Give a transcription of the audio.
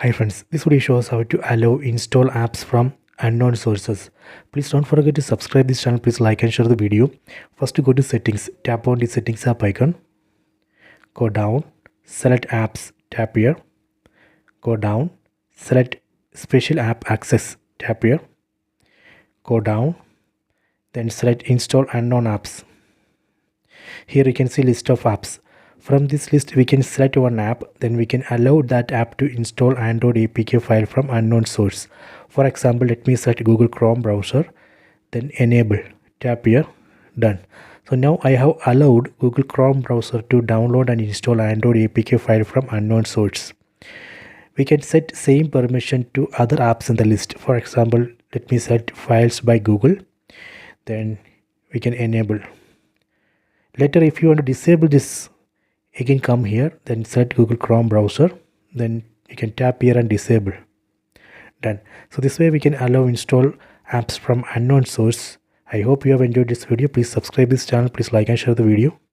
Hi friends, this video shows how to allow install apps from unknown sources. Please don't forget to subscribe this channel. Please like and share the video. First go to settings, tap on the settings app icon. Go down, select apps, tap here. Go down, select special app access, tap here. Go down, then select install unknown apps. Here you can see list of apps. From this list we can select one app, then we can allow that app to install Android APK file from unknown source. For example, let me select Google Chrome browser, then enable, tap here, done. So now I have allowed Google Chrome browser to download and install Android APK file from unknown source. We can set same permission to other apps in the list. For example, let me set files by Google, then we can enable. Later if you want to disable this, again come here, then set Google Chrome browser, then you can tap here and disable, done. So this way we can allow install apps from unknown source. I hope you have enjoyed this video. Please subscribe this channel. Please like and share the video.